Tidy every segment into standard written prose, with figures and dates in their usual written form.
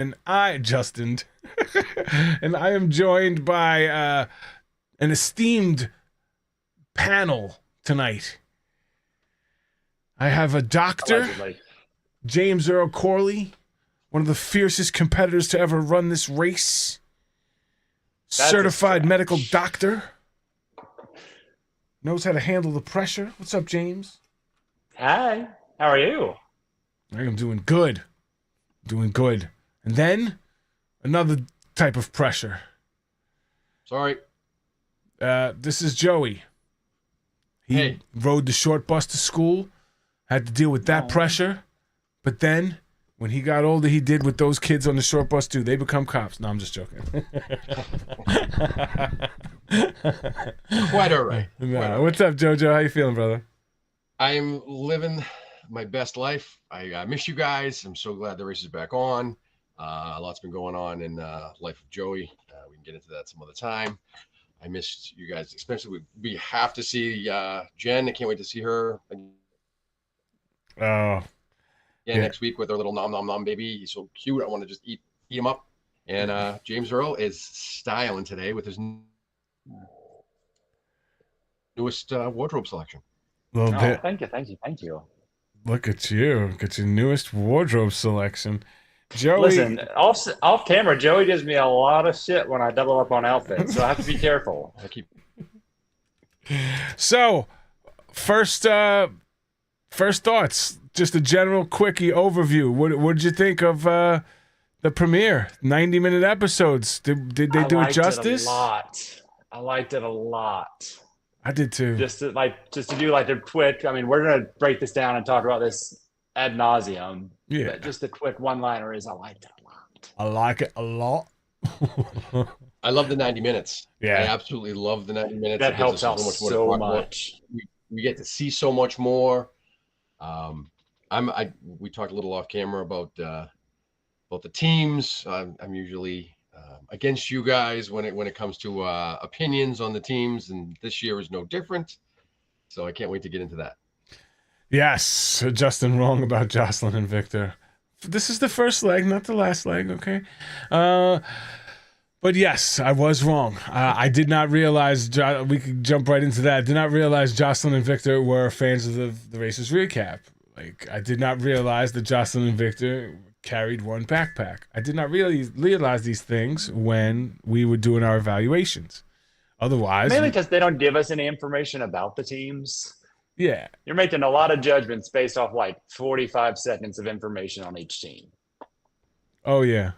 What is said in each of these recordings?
And I, Justin, and I am joined by an esteemed panel tonight. I have a doctor, Allegedly. James Earl Corley, one of the fiercest competitors to ever run this race. That's Certified medical doctor. Knows how to handle the pressure. What's up, James? Hi, how are you? I am doing good. Doing good. And then, another type of pressure. Sorry. This is Joey. He Hey. rode the short bus to school, had to deal with that pressure, but then, when he got older, he did what those kids on the short bus do. They become cops. No, I'm just joking. Quite all right. No, what's up, JoJo? How you feeling, brother? I'm living my best life. I miss you guys. I'm so glad the race is back on. A lot's been going on in life of Joey. We can get into that some other time. I missed you guys, especially we have to see Jen. I can't wait to see her again Oh, yeah. next week with her little nom nom nom baby. He's so cute. I want to just eat him up. And James Earl is styling today with his newest wardrobe selection. Little Oh, bit. thank you. Look at you. Get your newest wardrobe selection. Joey. Listen, off camera, Joey gives me a lot of shit when I double up on outfits, so I have to be careful. I keep So, first thoughts. Just a general quickie overview. What did you think of the premiere? 90-minute episodes. Did they do it justice? I liked it a lot. I did too. Just to do like a quick. I mean, we're gonna break this down and talk about this ad nauseum. Yeah. But just a quick one-liner is I liked it a lot. I like it a lot. I love the 90 minutes. Yeah. I absolutely love the 90 minutes. That It gives helps us out more to so talk about. much. We get to see so much more. We talked a little off camera about the teams. I'm usually against you guys when it comes to opinions on the teams, and this year is no different. So I can't wait to get into that. Yes, Justin wrong about Jocelyn and Victor. This is the first leg, not the last leg, okay? But yes, I was wrong. I did not realize, we could jump right into that. I did not realize Jocelyn and Victor were fans of the race's recap. Like, I did not realize that Jocelyn and Victor carried one backpack. I did not really realize these things when we were doing our evaluations. Otherwise... Mainly because they don't give us any information about the teams. Yeah. You're making a lot of judgments based off like 45 seconds of information on each team. Oh, yeah.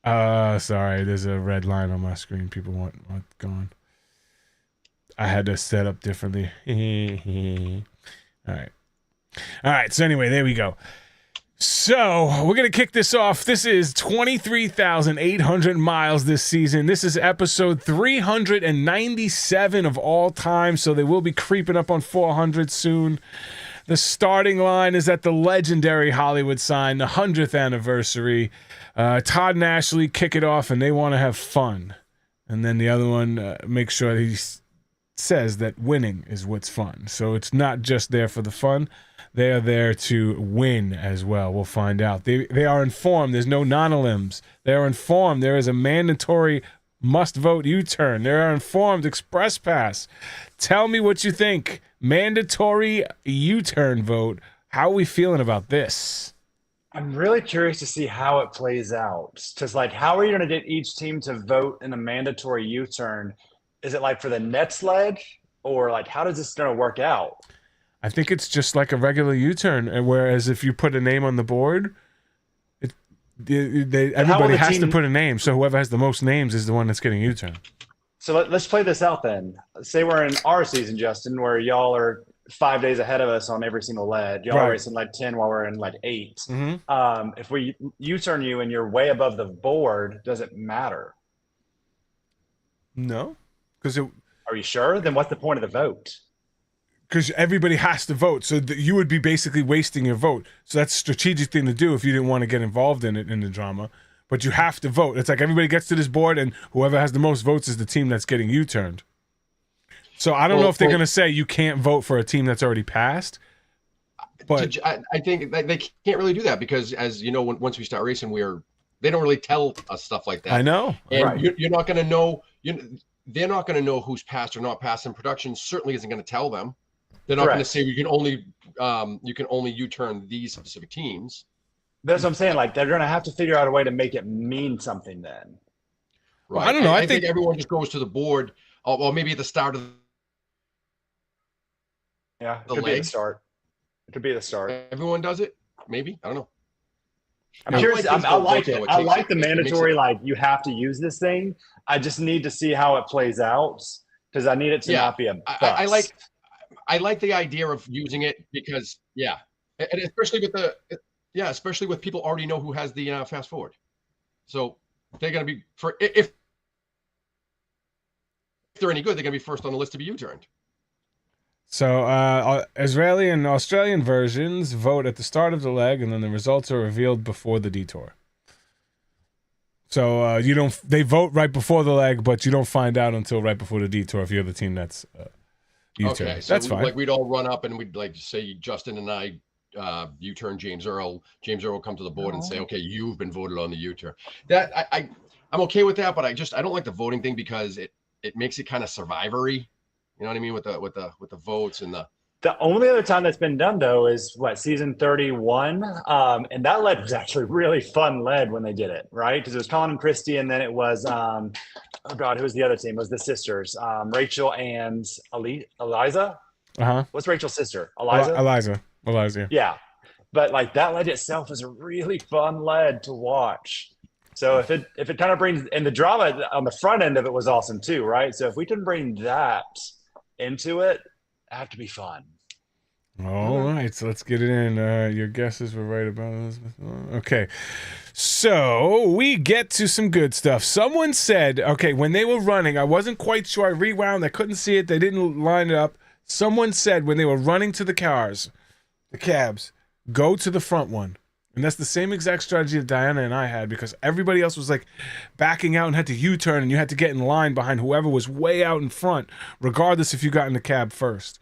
Sorry, there's a red line on my screen. People want gone. I had to set up differently. All right. So anyway, there we go. So we're going to kick this off. This is 23,800 miles this season. This is episode 397 of all time. So they will be creeping up on 400 soon. The starting line is at the legendary Hollywood sign, the 100th anniversary. Todd and Ashley kick it off, and they want to have fun. And then the other one makes sure he says that winning is what's fun. So it's not just there for the fun. They are there to win as well. We'll find out. They are informed. There's no non-elims. They are informed. There is a mandatory must-vote U-turn. They are informed express pass. Tell me what you think. Mandatory U-turn vote. How are we feeling about this? I'm really curious to see how it plays out. Because, like, how are you going to get each team to vote in a mandatory U-turn? Is it like for the next leg? Or, like, how does this going to work out? I think it's just like a regular U-turn. And whereas if you put a name on the board, everybody has to put a name. So whoever has the most names is the one that's getting U-turn. So let's play this out then. Say we're in our season, Justin, where y'all are 5 days ahead of us on every single leg. Y'all are racing like 10 while we're in like 8. Mm-hmm. If we U-turn you and you're way above the board, does it matter? No. Are you sure? Then what's the point of the vote? Because everybody has to vote. So you would be basically wasting your vote. So that's a strategic thing to do if you didn't want to get involved in it, in the drama. But you have to vote. It's like everybody gets to this board, and whoever has the most votes is the team that's getting U-turned. So I don't know if they're going to say you can't vote for a team that's already passed. But I think they can't really do that because, as you know, once we start racing, they don't really tell us stuff like that. I know. And Right. you're not going to know. They're not going to know who's passed or not passed. And production certainly isn't going to tell them. They're not going to Correct. say you can only U-turn these specific teams. That's what I'm saying. Like they're going to have to figure out a way to make it mean something then. Well, Right. I don't know. I think think everyone just goes to the board, or maybe at the start of Yeah, it the could be the leg. start. It could be the start. Everyone does it. Maybe, I don't know. I'm I curious. like I like these it. votes, I though. It like the makes it- mandatory. Like you have to use this thing. I just need to see how it plays out because I need it to Yeah, not be a bust. I like the idea of using it because and especially with people already know who has the fast forward, so they're going to be if they're any good, they're going to be first on the list to be U-turned. so. Israeli and Australian versions vote at the start of the leg, and then the results are revealed before the detour. So you don't. They vote right before the leg, but you don't find out until right before the detour if you're the team that's U-turn. Okay, so That's fine. like we'd all run up and we'd like say Justin and I U-turn James Earl. James Earl will come to the board and say, okay, you've been voted on the U-turn. That I'm okay with that, but I don't like the voting thing because it makes it kind of survivory. You know what I mean with the votes and The only other time that's been done though is season 31, and that lead was actually really fun lead when they did it, right? Because it was Colin and Christy, and then it was oh god, who was the other team? It was the sisters, Rachel and Eliza. What's Rachel's sister? Eliza. Eliza. Yeah, but like that lead itself is a really fun lead to watch. So if it kind of brings, and the drama on the front end of it was awesome too, right? So if we can bring that into it, have to be fun. All right, so let's get it in. Your guesses were right about Elizabeth. Okay, so we get to some good stuff. Someone said, okay, when they were running, I wasn't quite sure. I rewound. I couldn't see it. They didn't line it up. Someone said when they were running to the cabs, go to the front one. And that's the same exact strategy that Diana and I had because everybody else was like backing out and had to U-turn and you had to get in line behind whoever was way out in front, regardless if you got in the cab first.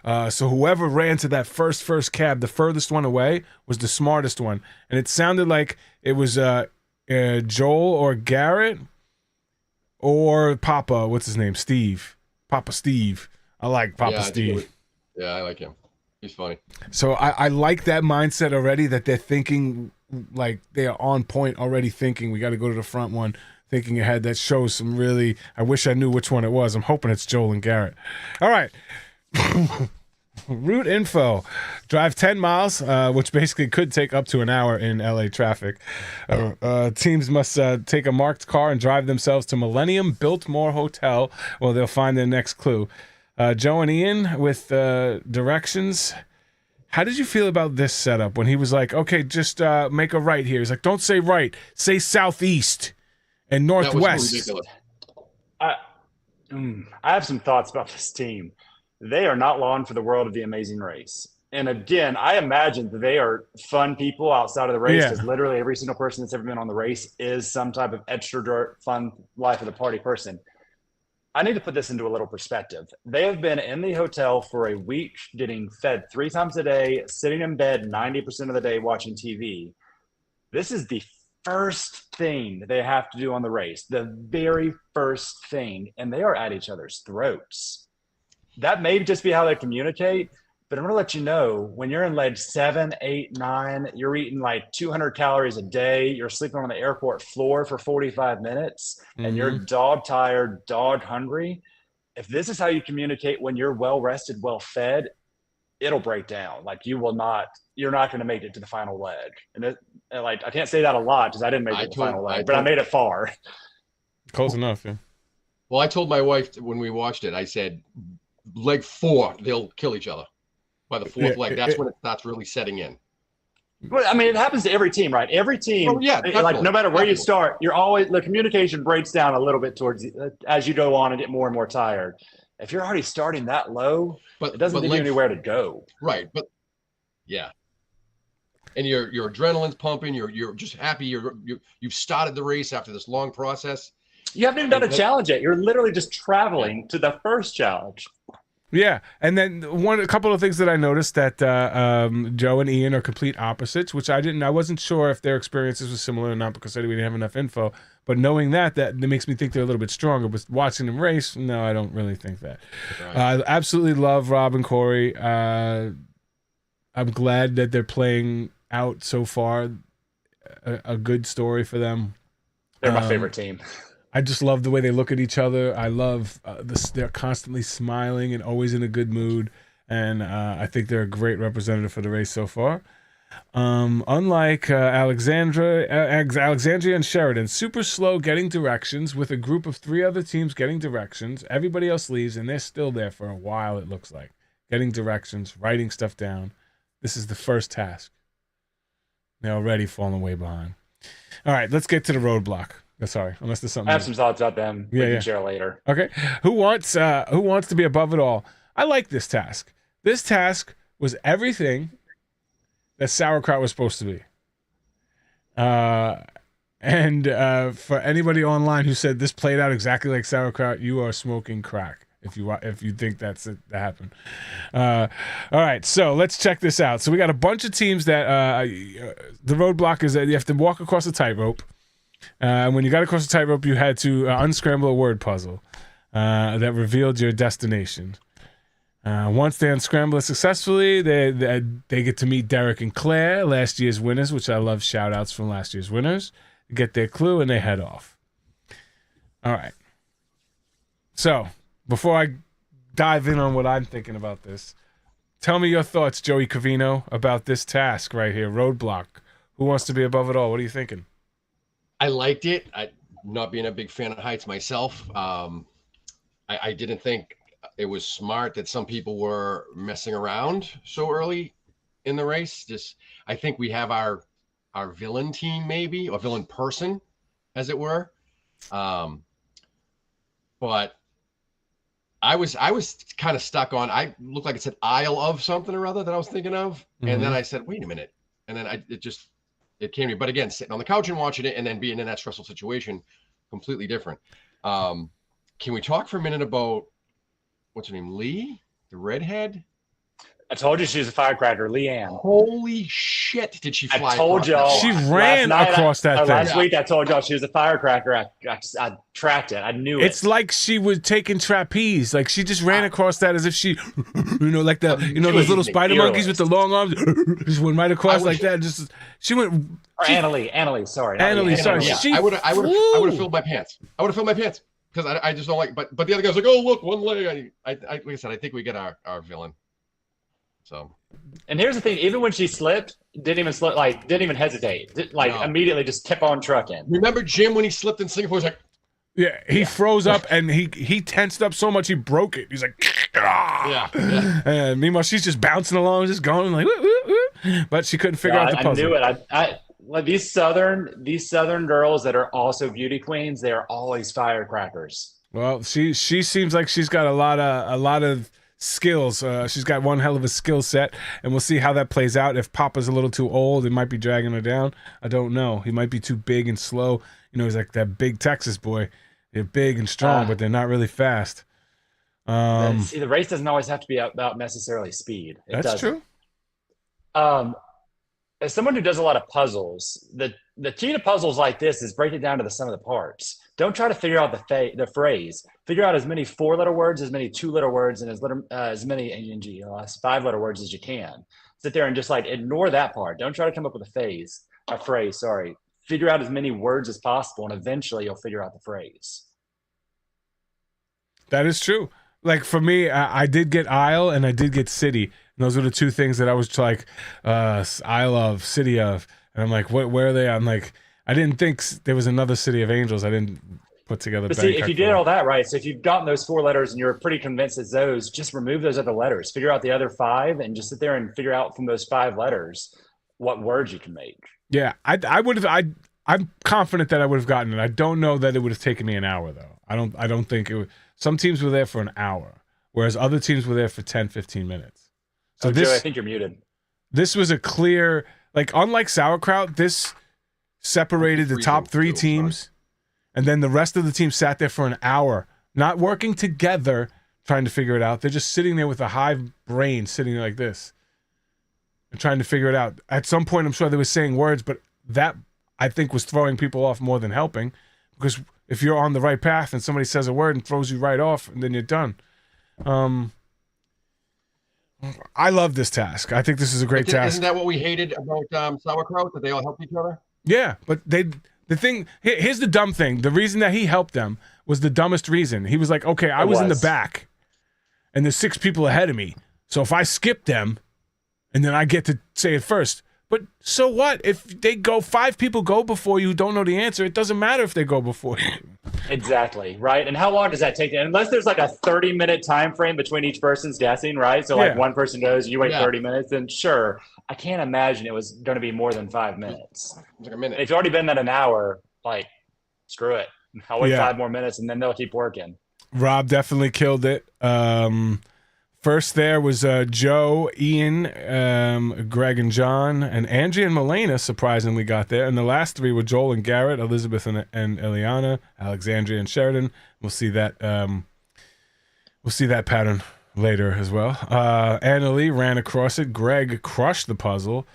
So whoever ran to that first cab, the furthest one away, was the smartest one. And it sounded like it was Joel or Garrett or Papa, what's his name? Steve. Papa Steve. I like Papa Steve. I like him. He's funny. So I like that mindset already, that they're thinking like they are on point already, thinking we got to go to the front one, thinking ahead. That shows some really, I wish I knew which one it was. I'm hoping it's Joel and Garrett. All right. Route info. Drive 10 miles, which basically could take up to an hour in LA traffic. Teams must take a marked car and drive themselves to Millennium Biltmore Hotel where they'll find their next clue. Joe and Ian with directions. How did you feel about this setup when he was like, okay, just make a right here? He's like, don't say right, say southeast and northwest. That was ridiculous. I have some thoughts about this team. They are not long for the world of the Amazing Race. And again, I imagine that they are fun people outside of the race because literally every single person that's ever been on the race is some type of extra fun life of the party person. I need to put this into a little perspective. They have been in the hotel for a week, getting fed 3 times a day, sitting in bed 90% of the day watching TV. This is the first thing they have to do on the race, the very first thing, and they are at each other's throats. That may just be how they communicate, but I'm going to let you know, when you're in leg 7, 8, 9, you're eating like 200 calories a day, you're sleeping on the airport floor for 45 minutes, and you're dog tired, dog hungry. If this is how you communicate when you're well rested, well fed, it'll break down. Like you're not going to make it to the final leg. And like, I can't say that a lot because I didn't make it to the final leg, but I made it far. Close enough, yeah. Well, I told my wife when we watched it, I said, leg 4, they'll kill each other. By the 4th leg, that's when it starts really setting in. Well, I mean, it happens to every team, right? Every team, like no matter where you start, you're always, the communication breaks down a little bit towards as you go on and get more and more tired. If you're already starting that low, it doesn't give you anywhere to go. Right, but yeah. And your adrenaline's pumping. You're just happy. You've started the race after this long process. You haven't even done a challenge yet. You're literally just traveling to the first challenge. Yeah, and then a couple of things that I noticed that Joe and Ian are complete opposites, which I wasn't sure if their experiences were similar or not because we didn't have enough info. But knowing that makes me think they're a little bit stronger. But watching them race, no, I don't really think that. Right. I absolutely love Rob and Corey. I'm glad that they're playing out so far. A good story for them. They're my favorite team. I just love the way they look at each other. I love they're constantly smiling and always in a good mood. And I think they're a great representative for the race so far. Unlike Alexandria and Sheridan, super slow getting directions with a group of 3 other teams getting directions. Everybody else leaves, and they're still there for a while, it looks like. Getting directions, writing stuff down. This is the first task. They're already falling way behind. All right, let's get to the roadblock. Sorry, unless there's something. I have some thoughts about them. We can share later. Okay. Who wants to be above it all? I like this task. This task was everything that sauerkraut was supposed to be. And for anybody online who said this played out exactly like sauerkraut, you are smoking crack. If you think that happened. All right, so let's check this out. So we got a bunch of teams that the roadblock is that you have to walk across a tightrope. When you got across the tightrope, you had to unscramble a word puzzle that revealed your destination. Once they unscramble it successfully, they get to meet Derek and Claire, last year's winners, which I love shout-outs from last year's winners. Get their clue, and they head off. All right. So, before I dive in on what I'm thinking about this, tell me your thoughts, Joey Covino, about this task right here, Roadblock. Who wants to be above it all? What are you thinking? I liked it. Not being a big fan of heights myself, I didn't think it was smart that some people were messing around so early in the race. I think we have our villain team, maybe, or villain person, as it were. But I was kind of stuck on. I looked like it said Isle of something or other that I was thinking of, and then I said, wait a minute, and then it came to me. But again, sitting on the couch and watching it, and then being in that stressful situation, completely different. Can we talk for a minute about what's her name, Lee, the redhead? I told you she was a firecracker, Leanne. Holy shit! Did she fly? I told y'all. She ran across that thing. Last week I told y'all she was a firecracker. I tracked it. I knew it. It's like she was taking trapeze. Like she just ran across that as if she, like those little spider monkeys with the long arms, just went right across like that. She went. Annalie, sorry. Annalie, sorry. Yeah. I would have filled my pants. I would have filled my pants because I just don't like. But the other guy's like, oh look, one leg. Like I said, I think we get our villain. So, and here's the thing: even when she slipped, didn't even hesitate. Immediately just kept on trucking. Remember Jim when he slipped in Singapore? He was like, he froze up and he tensed up so much he broke it. He's like, ah! Yeah. And meanwhile, she's just bouncing along, just going like, woo, woo, woo. But she couldn't figure out the puzzle. I knew it. Like these southern girls that are also beauty queens, they are always firecrackers. Well, she seems like she's got a lot of skills. She's got one hell of a skill set, and we'll see how that plays out. If Papa's a little too old, it might be dragging her down. I don't know. He might be too big and slow. He's like that big Texas boy. They're big and strong, but they're not really fast. See, the race doesn't always have to be about necessarily speed. That's true. As someone who does a lot of puzzles, the key to puzzles like this is break it down to the sum of the parts. Don't try to figure out the phrase. Figure out as many 4-letter words, as many 2-letter words, and as many 5-letter words as you can. Sit there and just ignore that part. Don't try to come up with a phrase. Sorry. Figure out as many words as possible, and eventually you'll figure out the phrase. That is true. Like for me, I did get Isle and I did get City. And those were the two things that I was like, Isle of, City of. And I'm like, where are they? I'm like, I didn't think there was another City of Angels. I didn't put together. But see, if you did all that right, so if you've gotten those 4 letters and you're pretty convinced it's those, just remove those other letters. Figure out the other 5 and just sit there and figure out from those 5 letters what words you can make. Yeah, I would have. I'm confident that I would have gotten it. I don't know that it would have taken me an hour though. I don't think it would. Some teams were there for an hour, whereas other teams were there for 10, 15 minutes. So Joe, I think you're muted. This was a clear, unlike sauerkraut, this separated the top 3 teams, and then the rest of the team sat there for an hour, not working together trying to figure it out. They're just sitting there with a hive brain, sitting there like this, and trying to figure it out. At some point, I'm sure they were saying words, but that I think was throwing people off more than helping, because if you're on the right path and somebody says a word and throws you right off, and then you're done. I love this task. I think this is a great task. Isn't that what we hated about sauerkraut? That they all help each other? Yeah, but here's the dumb thing. The reason that he helped them was the dumbest reason. He was like, okay, I was in the back, and there's 6 people ahead of me. So if I skip them, and then I get to say it first. But so what? If they go, 5 people go before you who don't know the answer, it doesn't matter if they go before you. Exactly, right? And how long does that take? Unless there's like a 30-minute time frame between each person's guessing, right? So like one person goes, you wait 30 minutes, then sure. I can't imagine it was going to be more than 5 minutes. Like a minute. If you've already been at an hour, like, screw it. I'll wait 5 more minutes, and then they'll keep working. Rob definitely killed it. First there was Joe, Ian, Greg and John, and Angie and Milena surprisingly got there. And the last 3 were Joel and Garrett, Elizabeth and Eliana, Alexandria and Sheridan. We'll see that pattern later as well. Anna Lee ran across it. Greg crushed the puzzle.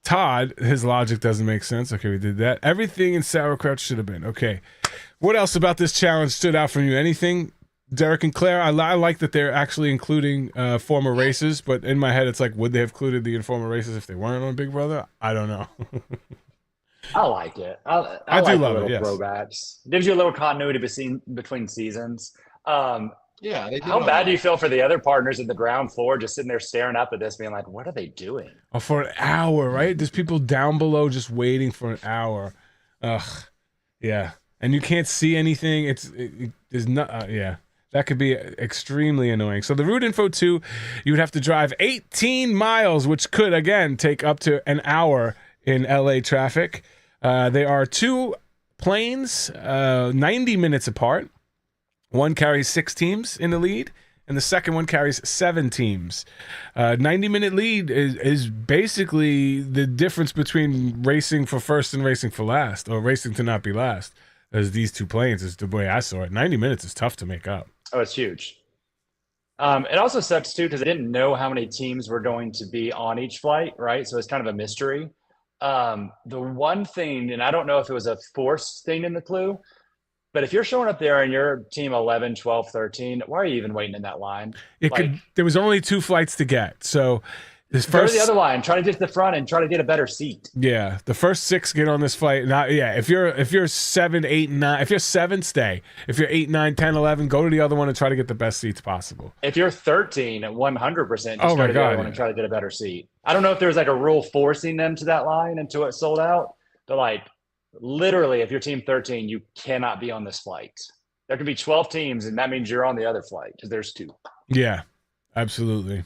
Todd, his logic doesn't make sense. Okay, we did that. Everything in sauerkraut should have been. Okay. What else about this challenge stood out from you? Anything? Derek and Claire, I like that they're actually including former races, but in my head it's like, would they have included the former races if they weren't on Big Brother? I don't know. I like it. I do like love the little it, yes. throwbacks. Gives you a little continuity between seasons. Yeah. How bad do you feel for the other partners at the ground floor just sitting there staring up at this, being like, what are they doing? Oh, for an hour, right? There's people down below just waiting for an hour. Ugh. Yeah. And you can't see anything. There's not, yeah. That could be extremely annoying. So the route info 2, you would have to drive 18 miles, which could, again, take up to an hour in LA traffic. There are 2 planes, 90 minutes apart. One carries 6 teams in the lead, and the second one carries 7 teams. 90-minute lead is basically the difference between racing for first and racing for last, or racing to not be last. As these 2 planes is the way I saw it. 90 minutes is tough to make up. Oh, it's huge. It also sucks too because I didn't know how many teams were going to be on each flight, right? So it's kind of a mystery. The one thing, and I don't know if it was a forced thing in the clue, but if you're showing up there and you're team 11, 12, 13, why are you even waiting in that line? There was only 2 flights to get. So this go first, to the other line, try to get to the front and try to get a better seat. Yeah, the first 6 get on this flight. Now, yeah, if you're 7, 8, and 9, if you're 7, stay. If you're 8, 9, 10, 11, go to the other one and try to get the best seats possible. If you're 13, 100%, just go to the other one and try to get a better seat. I don't know if there's like a rule forcing them to that line until it's sold out, but like literally, if you're team 13, you cannot be on this flight. There could be 12 teams, and that means you're on the other flight because there's 2. Yeah, absolutely.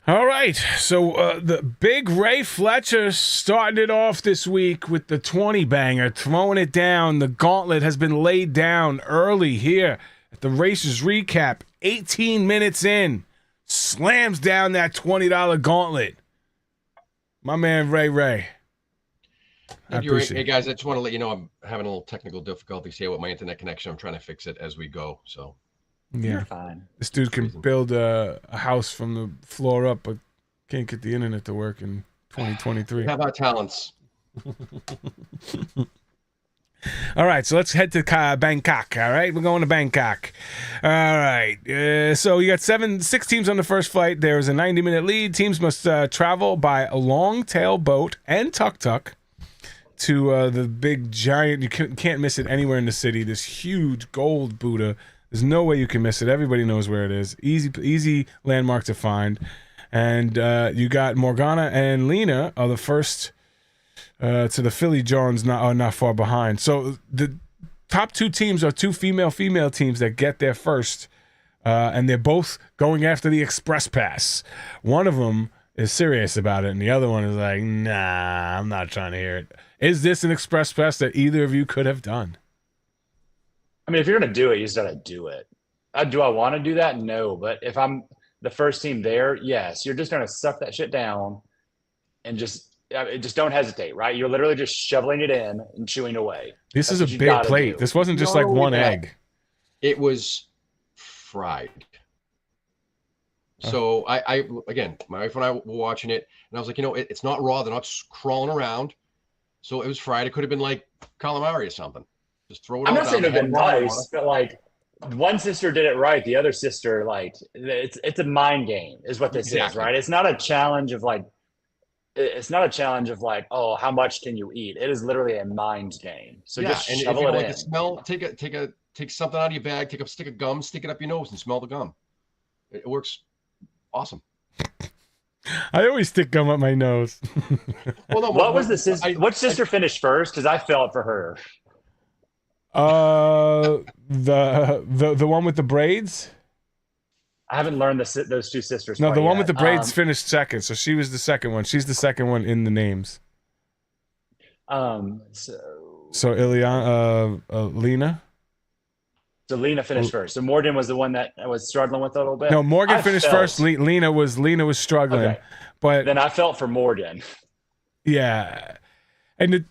All right, so the big Ray Fletcher started it off this week with the 20 banger, throwing it down. The gauntlet has been laid down early here at the races recap. 18 minutes in, slams down that $20 gauntlet. My man Ray. Hey guys, I just want to let you know I'm having a little technical difficulties here with my internet connection. I'm trying to fix it as we go. So yeah, you're fine. This dude can build a house from the floor up, but can't get the internet to work in 2023. Have our talents. All right, so let's head to Bangkok. All right, we're going to Bangkok. All right, so you got 6 teams on the first flight. There's a 90-minute lead. Teams must travel by a long-tail boat and tuk-tuk to the big giant. You can't miss it anywhere in the city. This huge gold Buddha. There's no way you can miss it. Everybody knows where it is. Easy landmark to find. And you got Morgana and Lena are the first to the Philly Johns, not far behind. So the top 2 teams are 2 female teams that get there first, and they're both going after the express pass. One of them is serious about it, and the other one is like, nah, I'm not trying to hear it. Is this an express pass that either of you could have done? I mean, if you're going to do it, you just got to do it. Do I want to do that? No. But if I'm the first team there, yes. You're just going to suck that shit down and just don't hesitate, right? You're literally just shoveling it in and chewing away. This is a big plate. This wasn't just like one egg. It was fried. So I again, my wife and I were watching it, and I was like, it's not raw. They're not crawling around. So it was fried. It could have been like calamari or something. Just throw it I'm all not saying down. it'd been nice, but like one sister did it right. The other sister, like it's a mind game is what this is, right? It's not a challenge of like, oh, how much can you eat? It is literally a mind game. So just and shovel if you don't it like in. the smell, take something out of your bag, take a stick of gum, stick it up your nose, and smell the gum. It works awesome. I always stick gum up my nose. Well, no, What was the sister? What sister finished first? Because I felt for her. The one with the braids. I haven't learned those two sisters. No, the one with the yet. braids finished second, so she was the second one. She's the second one in the names. So Lena. So Lena finished first. So Morgan was the one that I was struggling with a little bit. No, Morgan finished first. Lena was struggling, Okay. but then I felt for Morgan. Yeah, and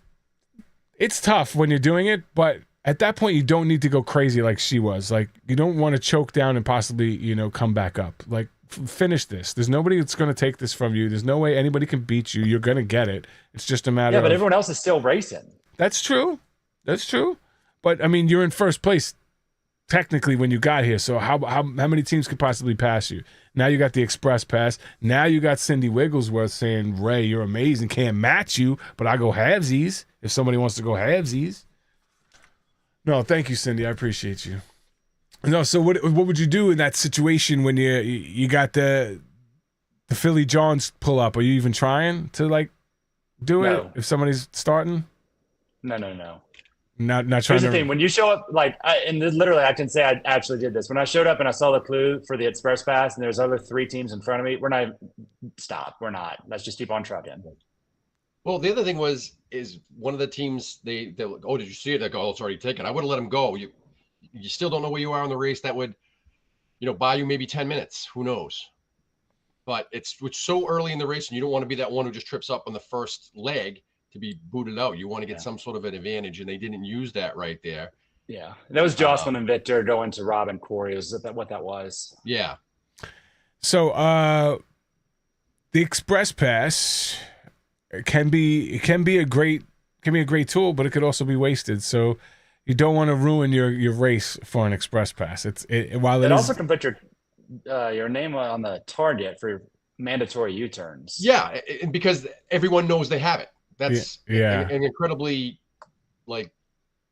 it's tough when you're doing it, but at that point you don't need to go crazy like she was. Like you don't want to choke down and possibly come back up. Like finish this. There's nobody that's going to take this from you. There's no way anybody can beat you. You're going to get it. It's just a matter. Yeah, but everyone else is still racing. That's true. But I mean, you're in first place technically when you got here. So how many teams could possibly pass you? Now you got the express pass. Now you got Cindy Wigglesworth saying, Ray, you're amazing. Can't match you, but I go halvesies if somebody wants to go halvesies. No, thank you, Cindy. I appreciate you. No, so what would you do in that situation when you got the Philly Johns pull up? Are you even trying to like do it if somebody's starting? No. Not trying. Here's the thing: when you show up, literally, I can say I actually did this. When I showed up and I saw the clue for the express pass, and there's other 3 teams in front of me, we're not. We're not. Let's just keep on trucking. Well, the other thing is one of the teams they like, oh, did you see it? They go, oh, it's already taken. I would have let them go. You still don't know where you are in the race. That would, buy you maybe 10 minutes. Who knows? But it's so early in the race, and you don't want to be that one who just trips up on the first leg to be booted out. You want to get some sort of an advantage, and they didn't use that right there. Yeah, that was Jocelyn and Victor going to Rob and Corey. Is that what that was? Yeah. So the express pass can be a great tool, but it could also be wasted. So you don't want to ruin your race for an express pass. It also can put your name on the target for mandatory U-turns. Yeah, because everyone knows they have it. That's an incredibly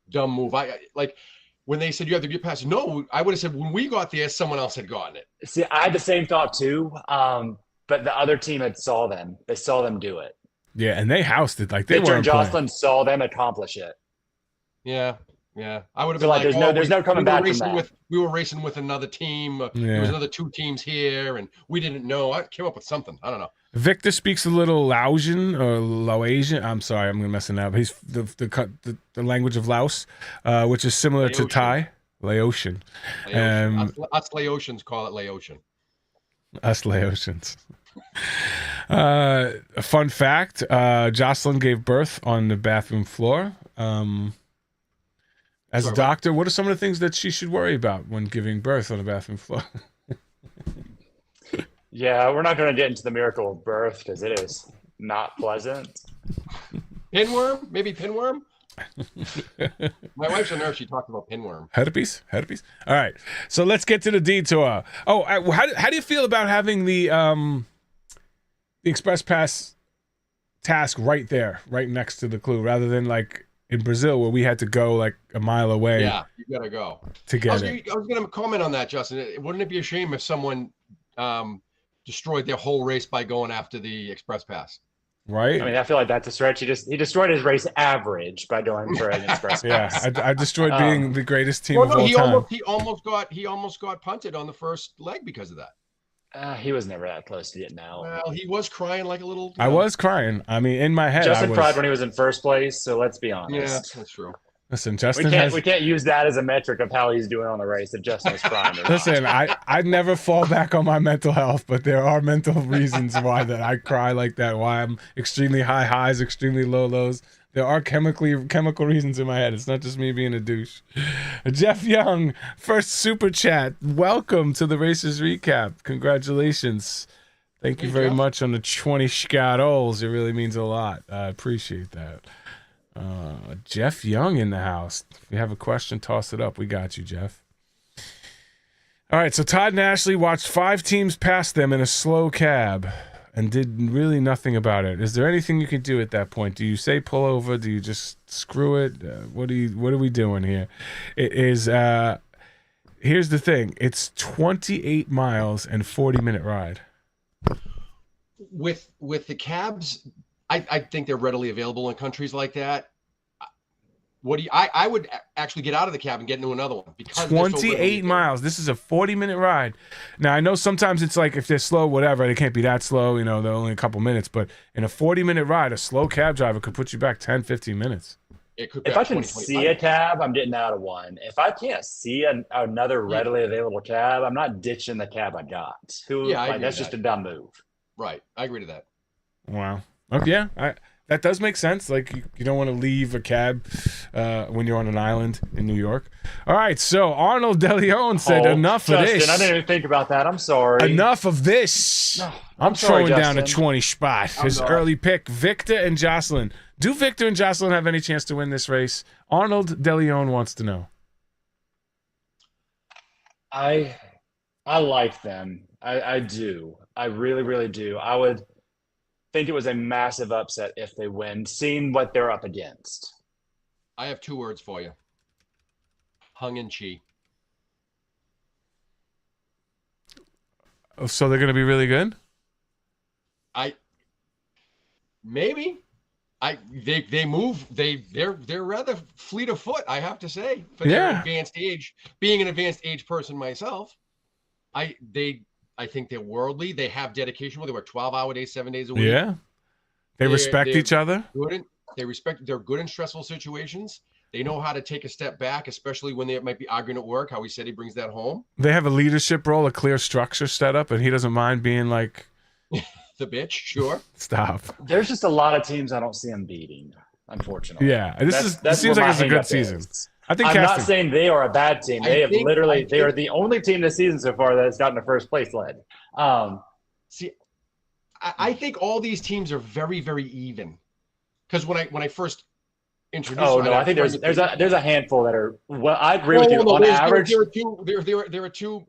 dumb move. I like when they said you have to get past. No, I would have said when we got there, someone else had gotten it. See, I had the same thought too. But the other team had saw them. They saw them do it. Yeah, and they housed it like they Victor weren't and Jocelyn saw them accomplish it. Yeah. I would have been there's no coming back from that. We were racing with another team. There was another 2 teams here, and we didn't know. I came up with something. I don't know. Victor speaks a little Laosian or Laosian. I'm sorry, I'm messing up. He's the language of Laos, which is similar to Thai. Laotian. Us Laotians call it Laotian. Us Laotians. A fun fact: Jocelyn gave birth on the bathroom floor. As a doctor, what are some of the things that she should worry about when giving birth on the bathroom floor? Yeah, we're not going to get into the miracle of birth because it is not pleasant. Pinworm? Maybe pinworm? My wife's a nurse. She talked about pinworm. Herpes? All right. So let's get to the detour. Oh, how do you feel about having the express pass task right there, right next to the clue, rather than like in Brazil where we had to go like a mile away? Yeah, you gotta go to get it. I was gonna comment on that, Justin. Wouldn't it be a shame if someone destroyed their whole race by going after the express pass? Right. I mean, I feel like that's a stretch. He destroyed his race average by going for an express pass. Yeah, I destroyed being the greatest team of all time. He almost got punted on the first leg because of that. He was never that close to getting out. Well, he was crying like a little. I was crying. I mean, in my head, Justin cried when he was in first place. So let's be honest. Yeah, that's true. Listen, Justin, we can't use that as a metric of how he's doing on the race. If Justin is crying. Listen, I never fall back on my mental health, but there are mental reasons why that I cry like that. Why I'm extremely high highs, extremely low lows. There are chemical reasons in my head. It's not just me being a douche. Jeff Young, first super chat. Welcome to the Racers Recap. Congratulations. Thank you very much on the 20 scarols. It really means a lot. I appreciate that. Jeff Young in the house. If you have a question, toss it up. We got you, Jeff. All right, so Todd and Ashley watched 5 teams pass them in a slow cab and did really nothing about it. Is there anything you can do at that point? Do you say pull over? Do you just screw it? What are we doing here? It is here's the thing. It's 28 miles and 40-minute ride. With the cabs, I think they're readily available in countries like that. I would actually get out of the cab and get into another one because 28 miles. This is a 40-minute ride. Now, I know sometimes it's like if they're slow, whatever, they can't be that slow. You know, they're only a couple minutes. But in a 40-minute ride, a slow cab driver could put you back 10, 15 minutes. It could if I can see a cab, I'm getting out of one. If I can't see another readily available cab, I'm not ditching the cab I got. That's just a dumb move. Right. I agree to that. Wow. Okay, yeah. That does make sense. Like, you don't want to leave a cab when you're on an island in New York. All right, so Arnold DeLeon said, enough of this. I didn't even think about that. I'm sorry. Enough of this. No, I'm sorry, throwing down a Justin. 20 spot. His early pick, Victor and Jocelyn. Do Victor and Jocelyn have any chance to win this race? Arnold DeLeon wants to know. I like them. I do. I really, really do. I would think it was a massive upset if they win, seeing what they're up against. I have 2 words for you. Hung and chi. Oh, so they're going to be really good? They move. They're rather fleet of foot, I have to say, for their advanced age. Being an advanced age person myself, I think they're worldly. They have dedication. They work 12-hour days, 7 days a week. Yeah. They respect each other. They're good in stressful situations. They know how to take a step back, especially when they might be arguing at work. How he said he brings that home. They have a leadership role, a clear structure set up, and he doesn't mind being like the bitch. Sure. Stop. There's just a lot of teams I don't see them beating, unfortunately. Yeah, this seems like it's a good season. I'm not saying they are a bad team. They are the only team this season so far that has gotten a first place lead. I think all these teams are very, very even. Because when I first introduced, I think there's a handful that are. Well, I agree with you. On average, there are two,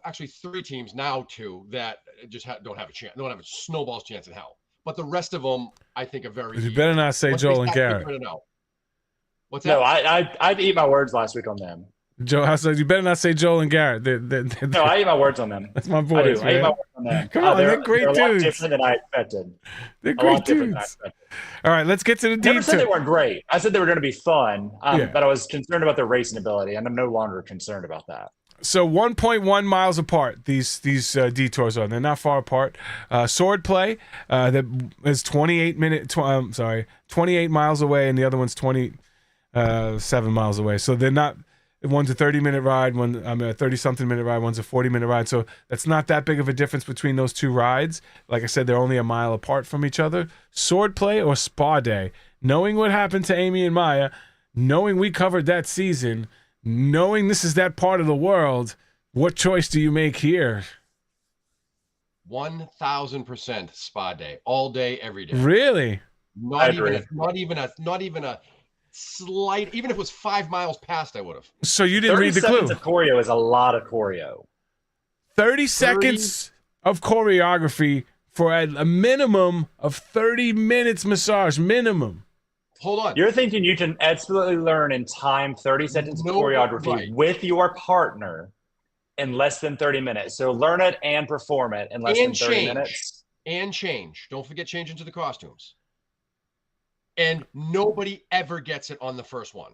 actually 3 teams now, 2 that just don't have a chance. Don't have a snowball's chance in hell. But the rest of them, I think, are very. You better not say Joel and Garrett. What's that? No, I'd eat my words last week on them. Joe, I said you better not say Joel and Garrett. No, I eat my words on them. That's my boys. I eat my words on them. Come on, they're great dudes. A lot different than I expected. They're great dudes. All right, let's get to the details. I never said they weren't great. I said they were going to be fun, but I was concerned about their racing ability, and I'm no longer concerned about that. So 1.1 miles apart, these detours are. They're not far apart. Sword play that is 28 miles away, and the other one's 27 miles away. So they're not. One's a 30-minute ride, a 30-something minute ride, one's a 40-minute ride. So that's not that big of a difference between those 2 rides. Like I said, they're only a mile apart from each other. Sword play or spa day. Knowing what happened to Amy and Maya, knowing we covered that season, knowing this is that part of the world, what choice do you make here? 1,000% spa day, all day, every day. Really? Not even a slight, even if it was 5 miles past, I would have. So you didn't read the clue. 30 seconds of choreo is a lot of choreo. 30 seconds of choreography for a minimum of 30 minutes massage, minimum. Hold on. You're thinking you can absolutely learn in time 30 seconds of choreography with your partner in less than 30 minutes. So learn it and perform it in less than 30 minutes. And change. Don't forget change into the costumes. And nobody ever gets it on the first one.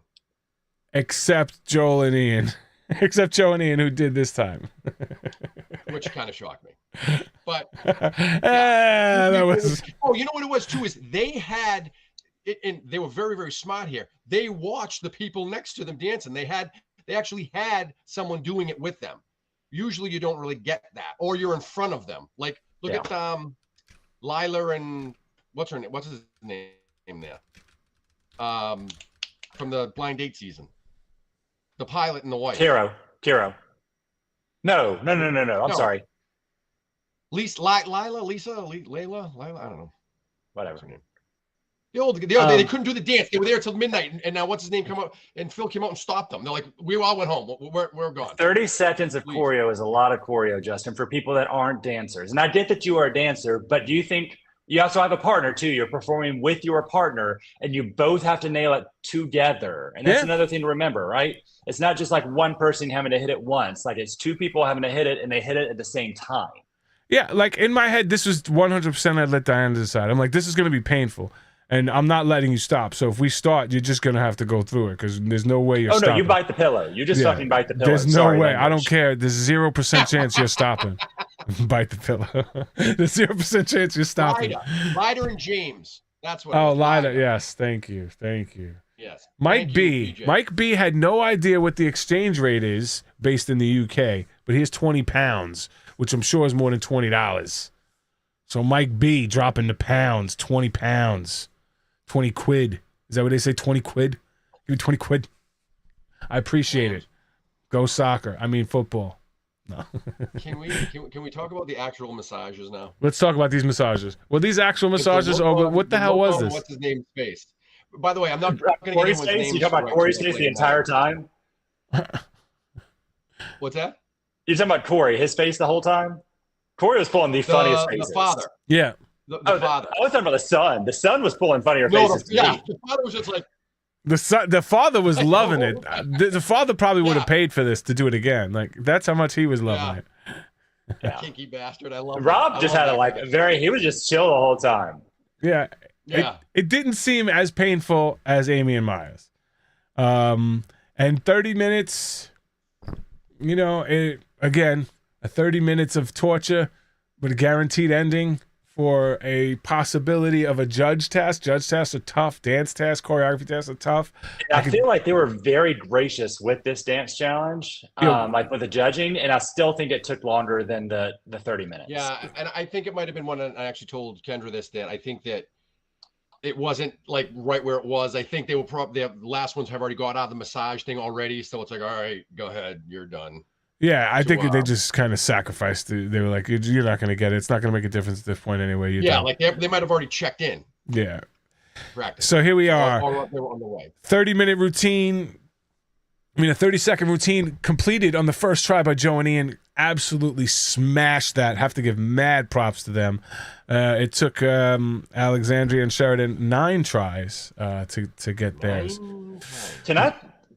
Except Joel and Ian. Except Joe and Ian, who did this time. Which kind of shocked me. But that was... Oh, you know what it was too, is they had it, and they were very, very smart here. They watched the people next to them dancing. They actually had someone doing it with them. Usually you don't really get that. Or you're in front of them. Like look at Lila and what's his name there? from the blind date season? The pilot and the wife. Kiro. No. I'm sorry. Lisa, Layla, I don't know. Whatever. What's her name? They couldn't do the dance. They were there till midnight, and now what's his name come out? And Phil came out and stopped them. They're like, we all went home. We're gone. 30 seconds of choreo is a lot of choreo, Justin, for people that aren't dancers. And I get that you are a dancer, but do you think you also have a partner too? You're performing with your partner, and you both have to nail it together. And that's another thing to remember, right? It's not just like one person having to hit it once. Like it's two people having to hit it, and they hit it at the same time. Yeah, like in my head, this was 100% I'd let Diana decide. I'm like, this is going to be painful. And I'm not letting you stop. So if we start, you're just going to have to go through it because there's no way you're stopping. Oh, no, you bite the pillow. You just fucking bite the pillow. There's no way. I don't care. There's 0% chance you're stopping. Bite the pillow. There's 0% chance you're stopping. Lyda and James. That's what Lyda. Yes. Thank you. Yes. Mike B had no idea what the exchange rate is based in the UK, but he has 20 pounds, which I'm sure is more than $20. So Mike B dropping the pounds, 20 pounds. 20 quid. Is that what they say? 20 quid? Give me 20 quid. I appreciate it. Go soccer. I mean football. No. Can we talk about the actual massages now? Let's talk about these massages. Well, these actual massages are. What the hell was this? What's his name's face? By the way, I'm not going to get Corey's face. You talking about Corey's face the entire time? What's that? You're talking about Corey, his face the whole time? Corey was pulling the funniest faces. The father. Yeah. The father. I was talking about the son. The son was pulling funnier faces. The father was just like. The father was loving it. The father probably would have paid for this to do it again. Like that's how much he was loving it. Yeah. Kinky bastard. I love. Rob just had he was just chill the whole time. Yeah. It didn't seem as painful as Amy and Maya's. And 30 minutes. You know, again, a 30 minutes of torture, but a guaranteed ending. For a possibility of a judge test. Judge tests are tough. Dance tests, choreography tests are tough. I feel like they were very gracious with this dance challenge, like with the judging, and I still think it took longer than the 30 minutes. Yeah, and I think it might have been one. I actually told Kendra this, that I think that it wasn't like right where it was. I think they were probably the last ones have already got out of the massage thing already, so it's like, all right, go ahead, you're done. Yeah, I think they just kind of sacrificed. They were like, "You're not going to get it. It's not going to make a difference at this point anyway." Like they might have already checked in. Yeah. Practice. So here we are. Or they were on the way. 30-minute routine. I mean, a 30-second routine completed on the first try by Joe and Ian. Absolutely smashed that. Have to give mad props to them. It took Alexandria and Sheridan 9 tries to get theirs.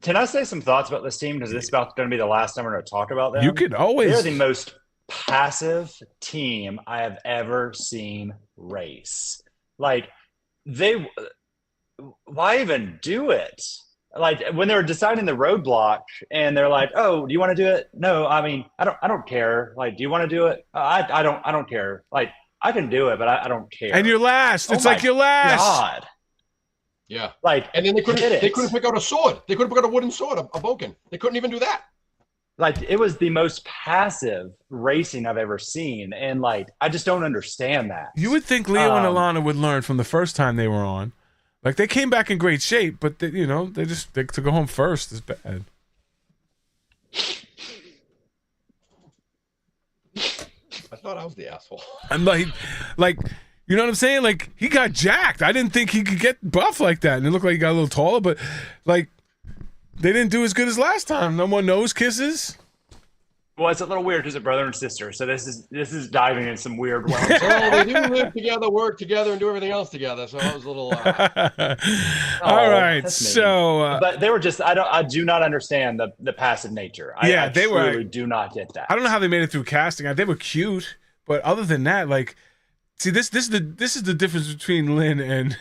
Can I say some thoughts about this team? Because this is about going to be the last time we're going to talk about them. You could always. They're the most passive team I have ever seen race. Like, why even do it? Like, when they were deciding the roadblock and they're like, oh, do you want to do it? No, I mean, I don't care. Like, do you want to do it? I don't care. Like, I can do it, but I don't care. And you're last. It's like you're last. God. Yeah. Like, and then they couldn't pick out a sword. They couldn't pick out a wooden sword, a boken. They couldn't even do that. Like, it was the most passive racing I've ever seen. And like, I just don't understand that. You would think Leo and Alana would learn from the first time they were on. Like, they came back in great shape, but they to go home first is bad. I thought I was the asshole. I'm like, you know what I'm saying? Like, he got jacked. I didn't think he could get buff like that. And it looked like he got a little taller, but, like, they didn't do as good as last time. No more nose kisses. Well, it's a little weird because they're brother and sister. So this is diving in some weird wells. Well, they do live together, work together, and do everything else together. So I was a little. All right, so. But they were just. I do not understand the passive nature. I truly do not get that. I don't know how they made it through casting. They were cute, but other than that, like, see, this is the difference between Lynn and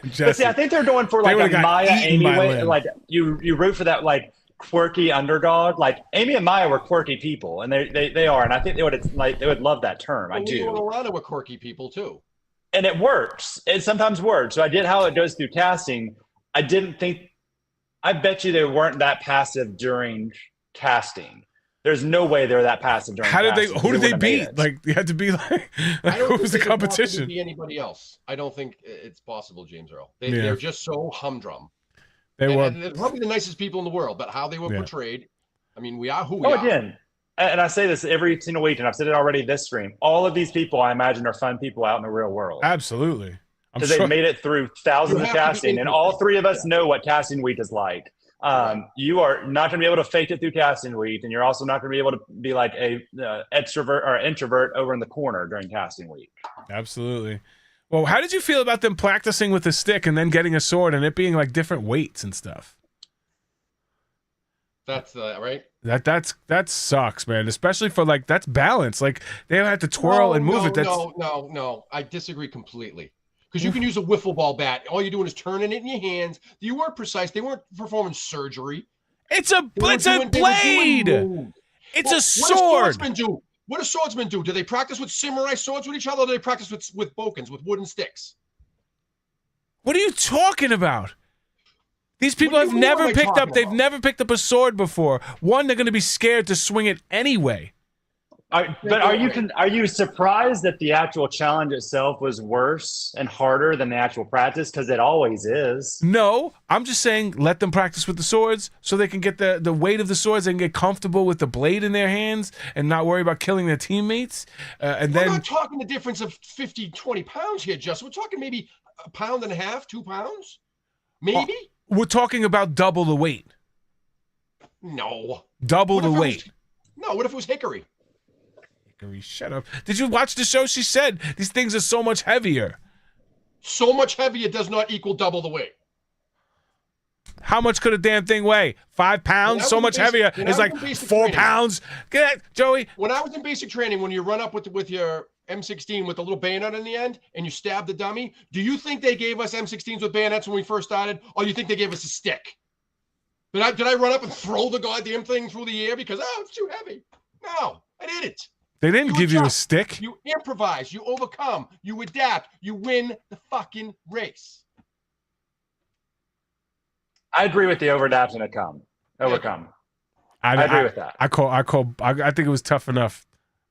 Jesse. But see, I think they're going for like a Maya Amy way. Like you root for that like quirky underdog. Like Amy and Maya were quirky people, and they are, and I think they would love that term. I do. Alana were quirky people too, and it works. It sometimes works. So I did how it goes through casting. I bet you they weren't that passive during casting. There's no way they're that passive during How did they? casting. Who did they wouldn't have made beat? it. Like you had to be like I don't who think was the they could possibly competition? be anybody else. I don't think it's possible, James Earl. Yeah. They're just so humdrum. They were. And they're probably the nicest people in the world, but how they were portrayed. I mean, we are who we are. Again, and I say this every single week, and I've said it already this stream. All of these people, I imagine, are fun people out in the real world. Absolutely. I'm Because sure. they've made it through thousands You of have to be casting, and interested. all three of us know what casting week is like. You are not going to be able to fake it through casting week, and you're also not going to be able to be like a extrovert or introvert over in the corner during casting week. Absolutely. Well, how did you feel about them practicing with the stick and then getting a sword and it being like different weights and stuff? That's right. That sucks, man. Especially for like that's balance. Like they had to twirl and move it. That's No. I disagree completely. Because you can use a wiffle ball bat. All you're doing is turning it in your hands. You weren't precise. They weren't performing surgery. it's a blade. It's a sword. What do swordsmen do? Do they practice with samurai swords with each other, or do they practice with bokens, with wooden sticks? What are you talking about? These people What do have you mean, never what am I picked up. talking They've about? never picked up a sword before. One, they're going to be scared to swing it anyway. But are you surprised that the actual challenge itself was worse and harder than the actual practice? Because it always is. No, I'm just saying let them practice with the swords so they can get the weight of the swords and get comfortable with the blade in their hands and not worry about killing their teammates. And We're then not talking the difference of 50, 20 pounds here, Justin. We're talking maybe a pound and a half, 2 pounds, maybe. we're talking about double the weight. No. Double What the if it weight. No, what if it was hickory? Shut up. Did you watch the show? She said these things are so much heavier. So much heavier does not equal double the weight. How much could a damn thing weigh? 5 pounds? So much heavier. It's like 4 pounds. Get that, Joey. When I was in basic training, when you run up with your M16 with the little bayonet in the end and you stab the dummy, do you think they gave us M16s with bayonets when we first started, or do you think they gave us a stick? Did I run up and throw the goddamn thing through the air because, it's too heavy? No, I didn't. They didn't give you a adjust. stick. You improvise, you overcome, you adapt, you win the fucking race. I agree with the overadapt and overcome. I agree with that. I think it was tough enough.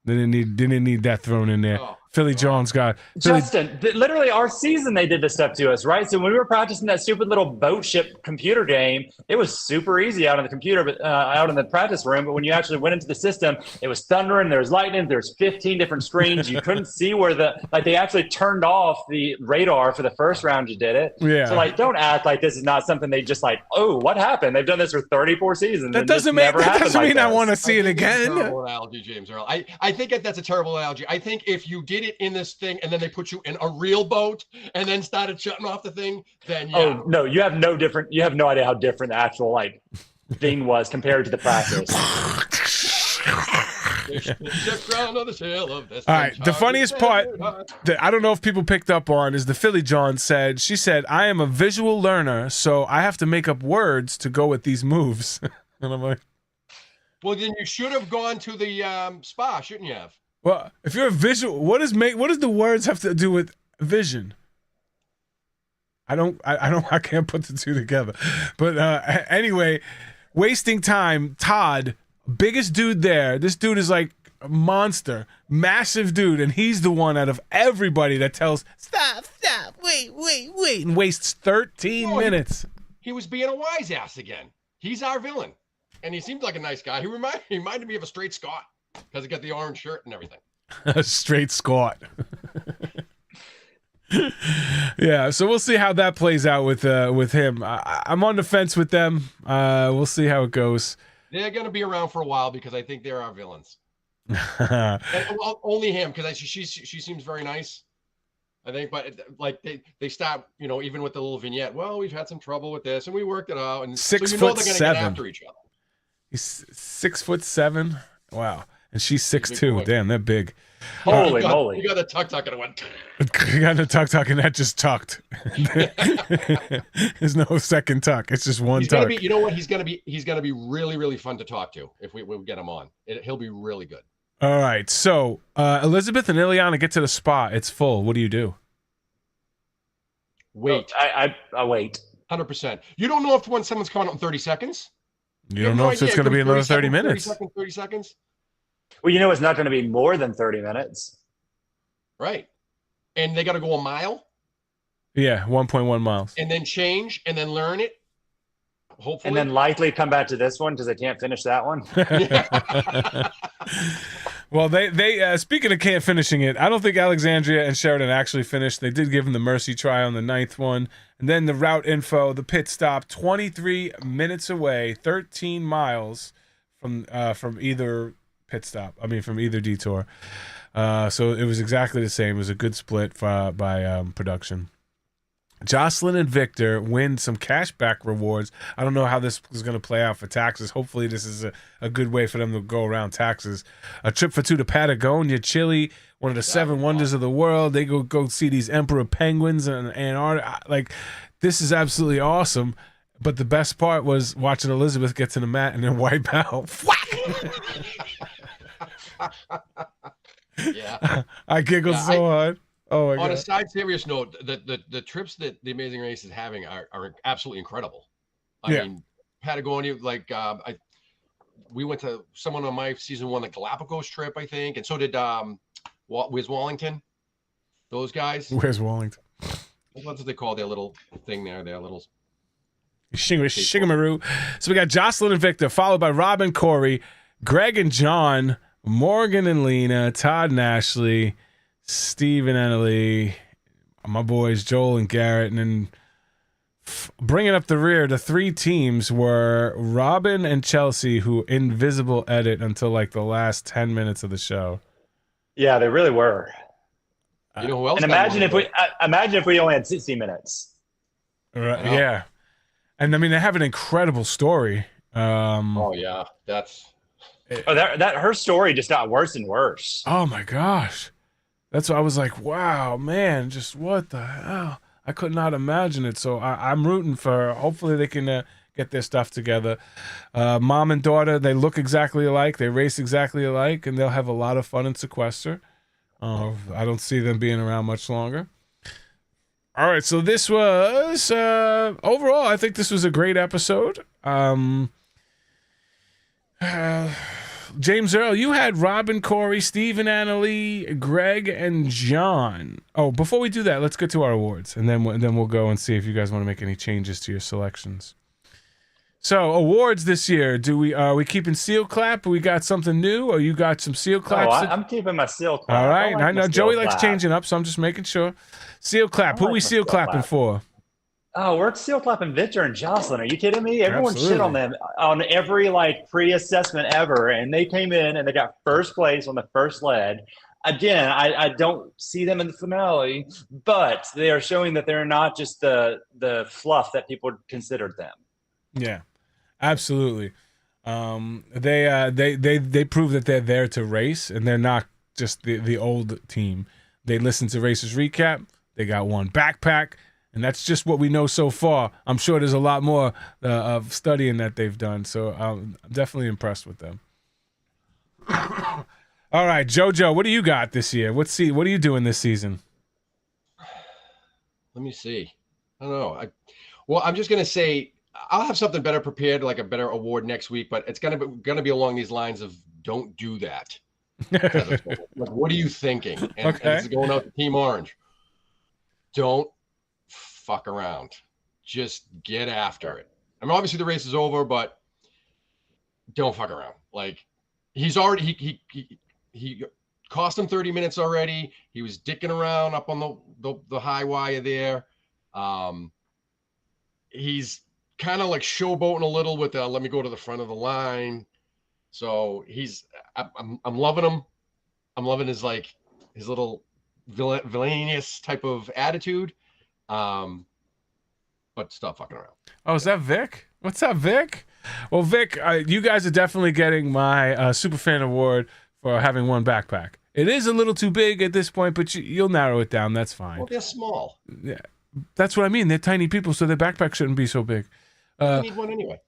They didn't need that thrown in there. Oh, Philly Jones got Philly, Justin, literally our season, they did this stuff to us, right? So when we were practicing that stupid little boat ship computer game, it was super easy out on the computer, but out in the practice room. But when you actually went into the system, it was thundering. There was lightning. There's 15 different screens. You couldn't see where they actually turned off the radar for the first round you did it. Yeah. So don't act like this is not something they just what happened? They've done this for 34 seasons. That doesn't mean I want to see it again. Terrible analogy, James Earl. I think that's a terrible analogy. I think if you did it in this thing and then they put you in a real boat and then started shutting off the thing, then yeah. Oh no, you have no idea how different the actual thing was compared to the practice. All right, the funniest part that I don't know if people picked up on is the Philly John said, she said, I am a visual learner, so I have to make up words to go with these moves. And I'm like, well, then you should have gone to the spa, shouldn't you have? well, if you're a visual, what does the words have to do with vision? I can't put the two together. But anyway, wasting time. Todd, biggest dude there. This dude is like a monster, massive dude, and he's the one out of everybody that tells stop, wait, and wastes 13 minutes. He was being a wise ass again. He's our villain, and he seemed like a nice guy. He reminded me of a straight Scot because he got the orange shirt and everything. A straight Scot. Yeah, so we'll see how that plays out with him. I'm on the fence with them. We'll see how it goes. They're going to be around for a while because I think they're our villains. And, well, only him, because she seems very nice, I think. But they stop, even with the little vignette. Well, we've had some trouble with this, and we worked it out. And 6'7". they're going to get after each other. He's 6'7". Wow, and she's 6'2". Damn, they're big. Holy moly! You got the tuck and it went. You got the tuck, and that just tucked. There's no second tuck. It's just one tuck. You know what? He's gonna be really, really fun to talk to if we get him on. He'll be really good. All right. So Elizabeth and Ileana get to the spa. It's full. What do you do? Wait. I wait. 100%. You don't know if someone's coming out in 30 seconds. You don't know if it's going to be another 30 minutes. 30 seconds. Well, you know it's not going to be more than 30 minutes. Right. And they got to go a mile. Yeah, 1.1 miles. And then change and then learn it. Hopefully. And then likely come back to this one because they can't finish that one. Well, they speaking of can't finishing it, I don't think Alexandria and Sheridan actually finished. They did give him the mercy try on the 9th one. And then the route info, the pit stop, 23 minutes away, 13 miles from either pit stop. I mean, from either detour. So it was exactly the same. It was a good split by production. Jocelyn and Victor win some cashback rewards. I don't know how this is going to play out for taxes. Hopefully this is a good way for them to go around taxes. A trip for two to Patagonia, Chile, one of the 7 wonders of the world. They go see these emperor penguins in Antarctica. Like, this is absolutely awesome. But the best part was watching Elizabeth get to the mat and then wipe out. Yeah. I giggled so hard. Oh my God. On a side serious note, the trips that the Amazing Race is having are absolutely incredible. I mean, Patagonia, like we went to someone on my season 1, the Galapagos trip, I think, and so did Where's Wallington? Those guys. Where's Wallington? What's what they call their little thing there? Their little Shingamaroo. So we got Jocelyn and Victor, followed by Rob and Corey, Greg and John, Morgan and Lena, Todd and Ashley, Steve and Annalie, my boys Joel and Garrett, and then bringing up the rear, the 3 teams were Robin and Chelsea, who invisible edit until like the last 10 minutes of the show. Yeah, they really were. You know who else? And imagine if we only had 60 minutes. Right, yeah. And I mean, they have an incredible story. Oh yeah, that's. That her story just got worse and worse. Oh my gosh. That's why I was like, wow, man, just what the hell? I could not imagine it. So I'm rooting for her. Hopefully they can get their stuff together. Mom and daughter, they look exactly alike. They race exactly alike, and they'll have a lot of fun in Sequester. I don't see them being around much longer. All right, so this was, overall, I think this was a great episode. James Earl, you had Robin, Corey, Steve and Annalie, Greg, and John. Oh, before we do that, let's get to our awards, and then we'll go and see if you guys want to make any changes to your selections. So, awards this year. Are we keeping Seal Clap? We got something new, or you got some Seal Claps? I'm keeping my Seal Clap. All right, I know Joey likes likes changing up, so I'm just making sure. Seal Clap. Who we Seal Clapping for? Oh, we're Seal Clapping Victor and Jocelyn. Are you kidding me? Everyone Absolutely. shit on them on every pre-assessment ever, and they came in and they got first place on the first lead. Again, I don't see them in the finale, but they are showing that they're not just the fluff that people considered them. Yeah, absolutely. They prove that they're there to race, and they're not just the old team. They listen to Racers Recap. They got one backpack. And that's just what we know so far. I'm sure there's a lot more of studying that they've done. So I'm definitely impressed with them. All right, JoJo, what do you got this year? What are you doing this season? Let me see. I don't know. I'm just gonna say I'll have something better prepared, like a better award next week. But it's gonna be along these lines of don't do that. Like, what are you thinking? And it's going out to Team Orange. Don't fuck around. Just get after it. I mean, obviously the race is over, but don't fuck around. Like, he's already he cost him 30 minutes already. He was dicking around up on the high wire there. He's kind of like showboating a little with let me go to the front of the line. So I'm loving him. I'm loving his little villainous type of attitude. But stop fucking around. Oh, is that Vic? What's up, Vic? Well, Vic, you guys are definitely getting my Superfan Award for having one backpack. It is a little too big at this point, but you'll narrow it down. That's fine. Well, they're small. Yeah, that's what I mean. They're tiny people, so their backpack shouldn't be so big. You need one anyway.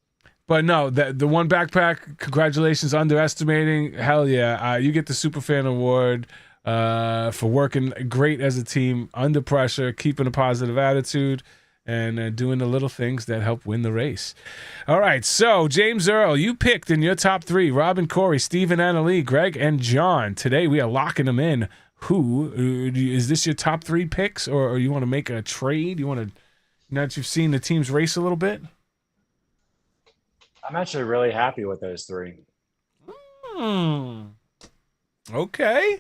But no, the one backpack, congratulations, underestimating. Hell yeah. You get the Superfan Award for working great as a team, under pressure, keeping a positive attitude. and doing the little things that help win the race. All right, so James Earl, you picked in your top 3 Robin, Corey, Steve, and Annalie, Greg, and John. Today we are locking them in. Who is this your top 3 picks, or you want to make a trade? You want to, now that you've seen the teams race a little bit? I'm actually really happy with those 3. Okay.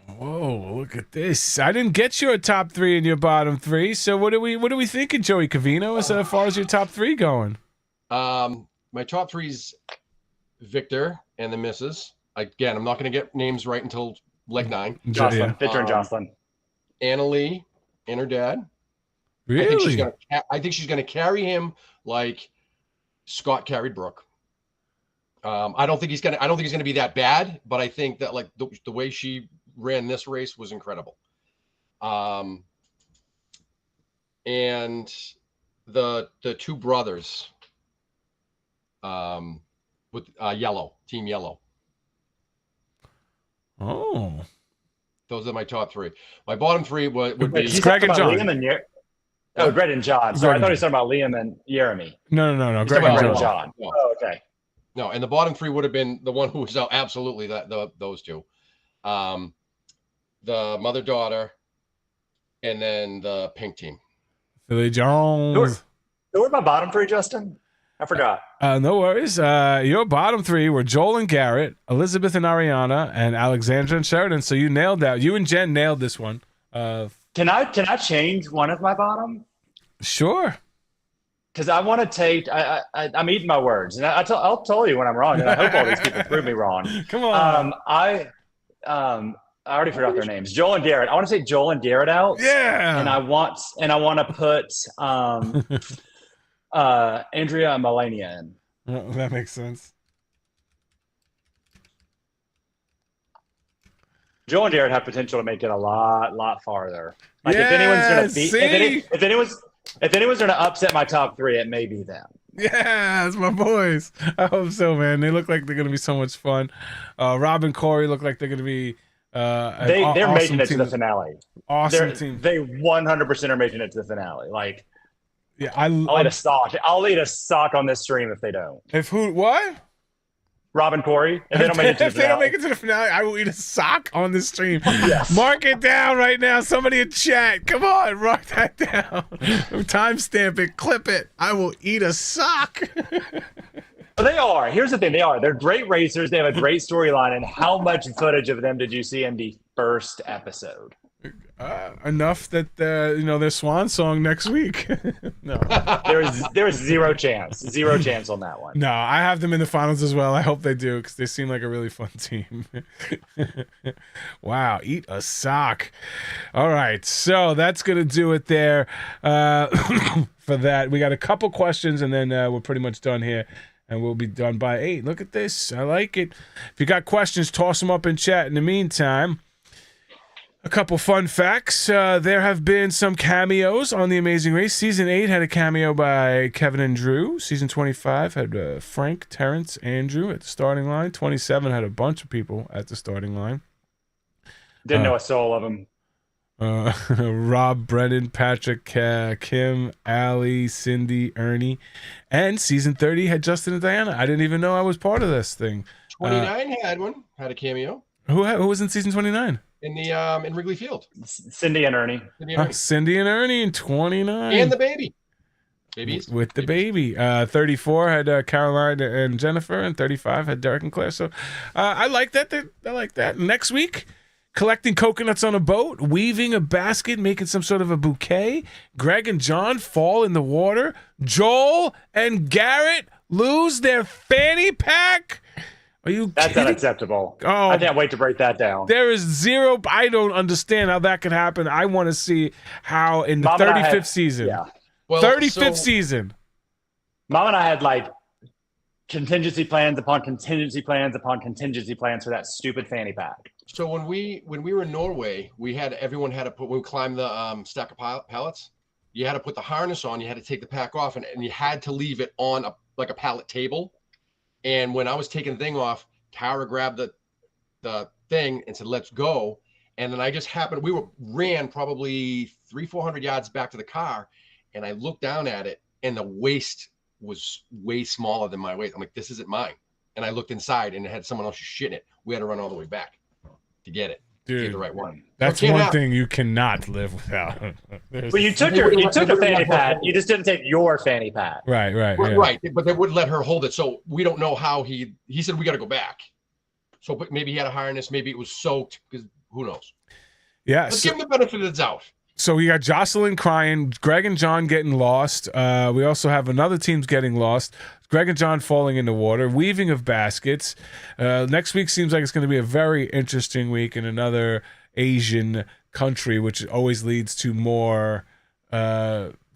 Whoa, look at this. I didn't get your top 3 and your bottom 3. So what are we thinking, Joey Cavino, as far as your top 3 going? My top 3's Victor and the missus. Again, I'm not going to get names right until leg 9. Jocelyn, Victor and Jocelyn. Annalie and her dad. Really? I think she's gonna carry him like Scott carried Brooke. I don't think he's gonna be that bad, but I think that like the way she ran this race was incredible. And the 2 brothers with Yellow, Team Yellow. Oh. Those are my top 3. My bottom 3 would be Greg and John. Greg and John. Sorry, I thought he was talking about Liam and Jeremy. No. Greg and John. John. No. Oh, okay. No, and the bottom 3 would have been the one who was out absolutely those 2. The mother-daughter, and then the pink team. Philly Jones. Who were my bottom 3, Justin? I forgot. No worries. Your bottom 3 were Joel and Garrett, Elizabeth and Ariana, and Alexandra and Sheridan. So you nailed that. You and Jen nailed this one. Can I change one of my bottom? Sure. Because I want to take. I'm eating my words, and I'll tell you when I'm wrong, and I hope all these people prove me wrong. Come on. I already forgot their names. Joel and Garrett. I want to take Joel and Garrett out. Yeah. And I want to put Andrea and Melania in. Oh, that makes sense. Joel and Garrett have potential to make it a lot farther. Like Yeah, if anyone's going to beat, if anyone's going to upset my top 3, it may be them. Yeah, it's my boys. I hope so, man. They look like they're going to be so much fun. Rob and Corey look like they're going to be they're awesome making it team. to the finale. Awesome team. They 100% are making it to the finale. Like, yeah, I'll eat a sock. I'll eat a sock on this stream if they don't. If who? What? Rob and Corey. If they don't make it to the If they don't make it to the finale, I will eat a sock on the stream. Yes. Mark it down right now. Somebody in chat. Come on, mark that down. Timestamp it. Clip it. I will eat a sock. They are. Here's the thing. They are. They're great racers. They have a great storyline. And how much footage of them did you see in the first episode? Enough that their swan song next week. No, there's zero chance on that one. No, I have them in the finals as well. I hope they do because they seem like a really fun team. Wow, eat a sock. All right, so that's gonna do it there for that. We got a couple questions and then we're pretty much done here. And we'll be done by 8. Look at this. I like it. If you got questions, toss them up in chat. In the meantime, a couple fun facts. There have been some cameos on The Amazing Race. Season 8 had a cameo by Kevin and Drew. Season 25 had Frank, Terrence, Andrew at the starting line. 27 had a bunch of people at the starting line. Didn't know a soul of them. Rob, Brennan, Patrick, Kim, Allie, Cindy, Ernie. And season 30 had Justin and Diana. I didn't even know I was part of this thing. 29 had a cameo. Who was in season 29? In the in Wrigley Field. Cindy and Ernie. Cindy and Ernie in 29. And the baby. Babies. With the baby. 34 had Caroline and Jennifer, and 35 had Derek and Claire. So I like that. I like that. Next week, collecting coconuts on a boat, weaving a basket, making some sort of a bouquet. Greg and John fall in the water. Joel and Garrett lose their fanny pack. Are you That's kidding? unacceptable. Oh, I can't wait to break that down. There is zero. I don't understand how that could happen. I want to see how in the 35th season. Yeah. Well, 35th season. Mom and I had like contingency plans upon contingency plans upon contingency plans for that stupid fanny pack. So when we were in Norway, everyone had to put, when we climbed the stack of pallets, you had to put the harness on, you had to take the pack off, and you had to leave it on a pallet table. And when I was taking the thing off, Tara grabbed the thing and said, "Let's go." And then I just happened, ran probably 300-400 yards back to the car, and I looked down at it, and the waist was way smaller than my waist. I'm like, this isn't mine. And I looked inside, and it had someone else's shit in it. We had to run all the way back to get it. Dude, get the right one. That's one thing you cannot live without. But you took a fanny pad. You just didn't take your fanny pad. Right. Right. But they wouldn't let her hold it. So we don't know how he said we got to go back. So but maybe he had a harness. Maybe it was soaked, because who knows? Yeah. Let's give him the benefit of the doubt. So we got Jocelyn crying, Greg and John getting lost. We also have another team's getting lost. Greg and John falling in the water, weaving of baskets. Next week seems like it's going to be a very interesting week in another Asian country, which always leads to more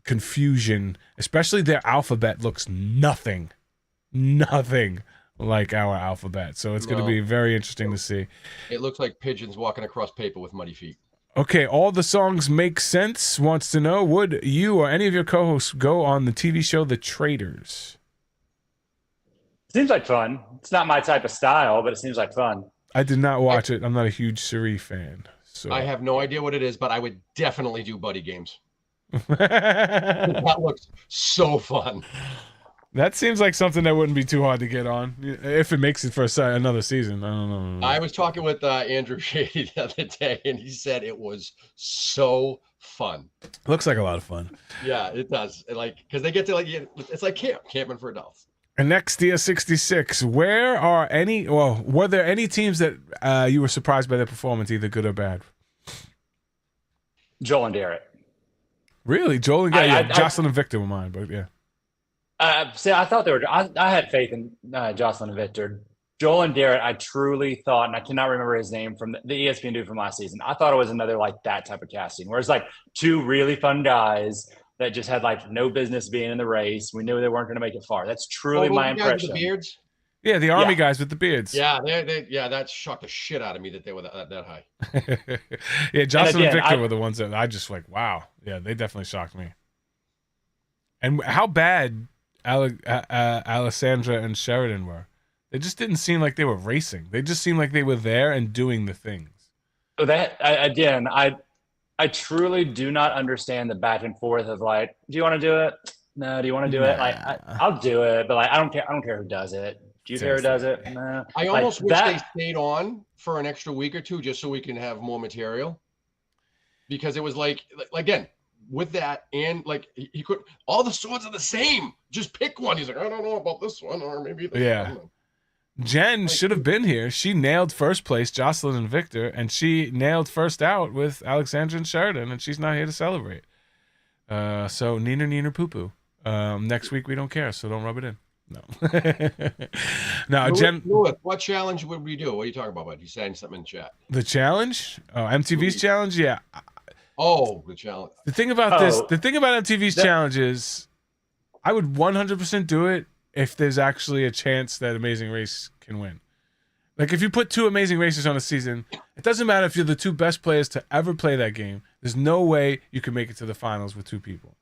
confusion. Especially their alphabet looks nothing like our alphabet. So it's going to be very interesting to see. It looks like pigeons walking across paper with muddy feet. Okay, all the songs make sense. Wants to know, would you or any of your co-hosts go on the TV show The Traitors? Seems like fun. It's not my type of style, but it seems like fun. I did not watch it. I'm not a huge Suri fan. So I have no idea what it is, but I would definitely do buddy games. That looks so fun. That seems like something that wouldn't be too hard to get on if it makes it for another season. I don't know. I was talking with Andrew Shady the other day, and he said it was so fun. Looks like a lot of fun. Yeah, it does. Like, because they get to it's like camping for adults. And next, DS66, were there any teams that you were surprised by their performance, either good or bad? Joel and Derek. Really? Joel and Derek? Jocelyn and Victor were mine, but yeah. See, I thought they were. I had faith in Jocelyn and Victor. Joel and Derek, I truly thought, and I cannot remember his name from the ESPN dude from last season. I thought it was another like that type of casting, where it's like two really fun guys that just had like no business being in the race. We knew they weren't going to make it far. That's truly my impression. The beards? Yeah, the army guys with the beards. Yeah, that shocked the shit out of me that they were that high. Yeah, Jocelyn and Victor were the ones that I just like, wow. Yeah, they definitely shocked me. And how bad Alessandra and Sheridan were. They just didn't seem like they were racing. They just seemed like they were there and doing the things. I truly do not understand the back and forth of like, do you want to do it? No. Do you want to do it? Like, I'll do it, but like, I don't care who does it. Do you care who does it? No. I almost wish they stayed on for an extra week or two just so we can have more material. Because it was like again, with that, and like he could, all the swords are the same. Just pick one. He's like, I don't know about this one, or maybe this one. Jen should have been here. She nailed first place, Jocelyn and Victor, and she nailed first out with Alexandra and Sheridan, and she's not here to celebrate. So neener poo poo. Next week we don't care, so don't rub it in. No. No, Jen. Lewis, what challenge would we do? What are you talking about? He's saying something in chat. The challenge? MTV's challenge? Yeah. Oh, the challenge. The thing about MTV's challenge is I would 100% do it if there's actually a chance that Amazing Race can win. Like, if you put two Amazing Races on a season, it doesn't matter if you're the two best players to ever play that game. There's no way you can make it to the finals with two people.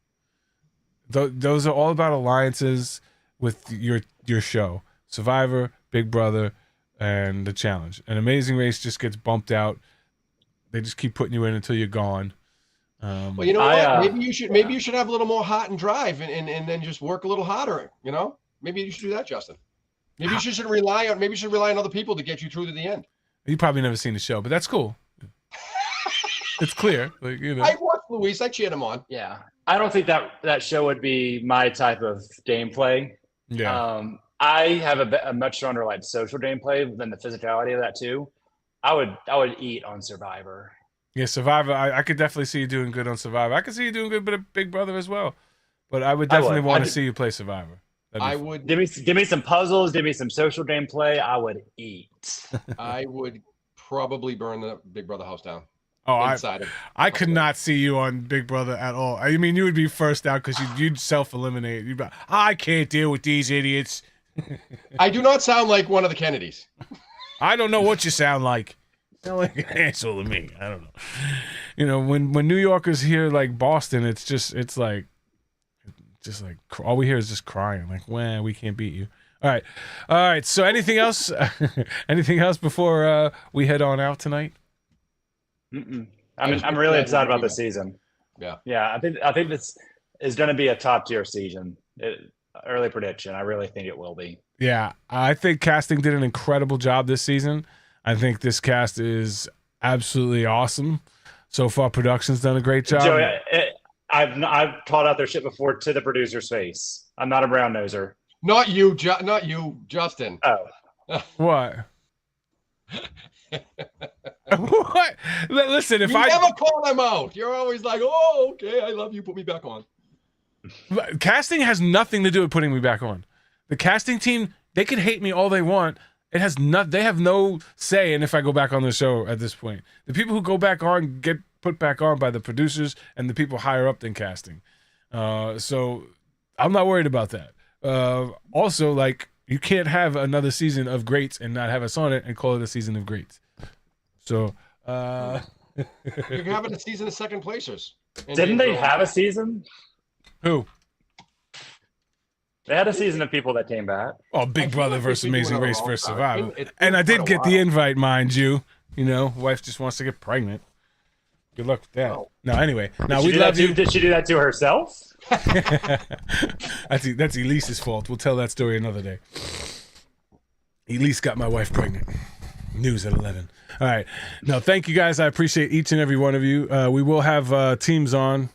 Those are all about alliances with your show. Survivor, Big Brother, and the challenge. An Amazing Race just gets bumped out. They just keep putting you in until you're gone. Well, you know what? Maybe you should have a little more hot and drive, and then just work a little harder. You know, maybe you should do that, Justin. Maybe you should rely on other people to get you through to the end. You probably never seen the show, but that's cool. It's clear, like, you know. I watched Luis. I cheered him on. Yeah, I don't think that show would be my type of gameplay. Yeah. I have a much stronger like social gameplay than the physicality of that too. I would eat on Survivor. Yeah, Survivor. I could definitely see you doing good on Survivor. I could see you doing good with Big Brother as well. But I would definitely want to see you play Survivor. I would give me some puzzles, give me some social gameplay. I would eat. I would probably burn the Big Brother house down. Oh, I could not see you on Big Brother at all. I mean, you would be first out because you'd self-eliminate. You'd be like, I can't deal with these idiots. I do not sound like one of the Kennedys. I don't know what you sound like. You sound like an asshole to me. I don't know. You know, when New Yorkers hear like Boston, it's like all we hear is just crying. Like, well, we can't beat you. All right. So anything else? Anything else before we head on out tonight? Mm-mm. I just I'm wish really that excited would about be the season. Yeah. Yeah, I think this is going to be a top tier season. Early prediction. I really think it will be. Yeah, I think casting did an incredible job this season. I think this cast is absolutely awesome. So far, production's done a great job. Joey, I've taught out their shit before to the producer's face. I'm not a brown noser. Not you, Justin. Oh, What? What? Listen, if you I never call them out. You're always like, "Oh, okay, I love you. Put me back on." casting has nothing to do with putting me back on. The casting team, they can hate me all they want. It has not. They have no say in if I go back on the show at this point. The people who go back on get put back on by the producers and the people higher up than casting. So I'm not worried about that. Also, like, you can't have another season of greats and not have us on it and call it a season of greats. So You're having a season of second placers. didn't they have a season? who? They had a season of people that came back. Oh, Big Brother like versus they've been Amazing doing it Race a long versus time. Survivor. It's been And I quite did a get the while. invite, mind you. You know, wife just wants to get pregnant. Good luck with that. Oh. No, anyway. Now Did we she do that love you. Did she do that to herself? That's Elise's fault. We'll tell that story another day. Elise got my wife pregnant. News at 11. All right. No, thank you guys. I appreciate each and every one of you. We will have teams on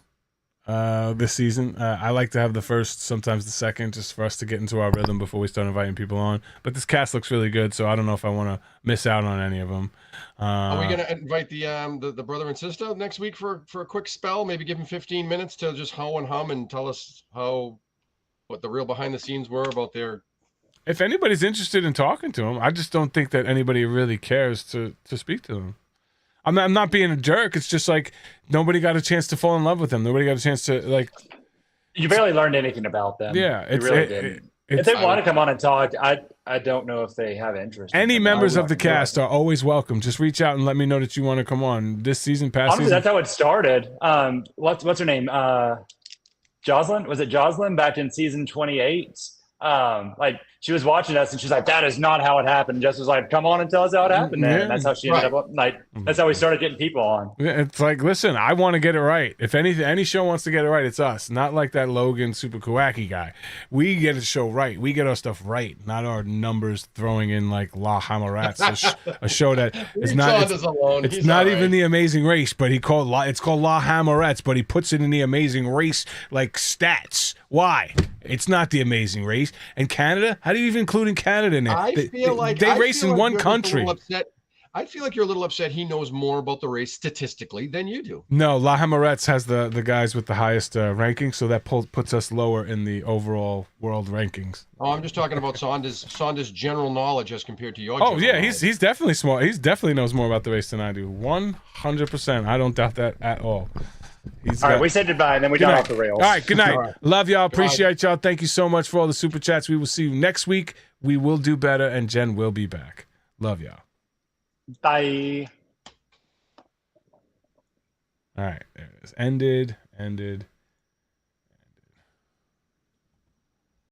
this season. I like to have the first, sometimes the second, just for us to get into our rhythm before we start inviting people on. But this cast looks really good, so I don't know if I want to miss out on any of them. Are we gonna invite the brother and sister next week for a quick spell? Maybe give them 15 minutes to just hoe and hum and tell us what the real behind the scenes were about their. If anybody's interested in talking to them, I just don't think that anybody really cares to speak to them. I'm not being a jerk. It's just like nobody got a chance to fall in love with them. Nobody got a chance to, like. You barely learned anything about them. Yeah, you really didn't. If they want to come on and talk, I don't know if they have interest. Any in members of the coming on. cast are always welcome. Just reach out and let me know that you want to come on this season, past Honestly, season. that's how it started. What's her name? Jocelyn? Was it Jocelyn back in season 28? Like, she was watching us and she's like, "That is not how it happened." And Jess was like, "Come on and tell us how it happened." Then. Yeah. And that's how she ended up. Like, that's how we started getting people on. Yeah, it's like, listen, I want to get it right. If any show wants to get it right, it's us. Not like that Logan super wacky guy. We get a show right. We get our stuff right, not our numbers throwing in like La Hamarats, a show that is not. It's not even The Amazing Race, but it's called La Hamarats, but he puts it in The Amazing Race like stats. Why? It's not The Amazing Race. And Canada? How do you even include in Canada in there? They race in one country. I feel like you're a little upset he knows more about the race statistically than you do. No, La Hamarets has the guys with the highest rankings, so that puts us lower in the overall world rankings. Oh, I'm just talking about Saunders' general knowledge as compared to your. Oh yeah, he's definitely smart. He's definitely knows more about the race than I do. 100%. I don't doubt that at all. All right, we said goodbye, and then we got off the rails. All right, good night. Right. Love y'all. Appreciate y'all. Thank you so much for all the super chats. We will see you next week. We will do better, and Jen will be back. Love y'all. Bye. All right, there it is. Ended.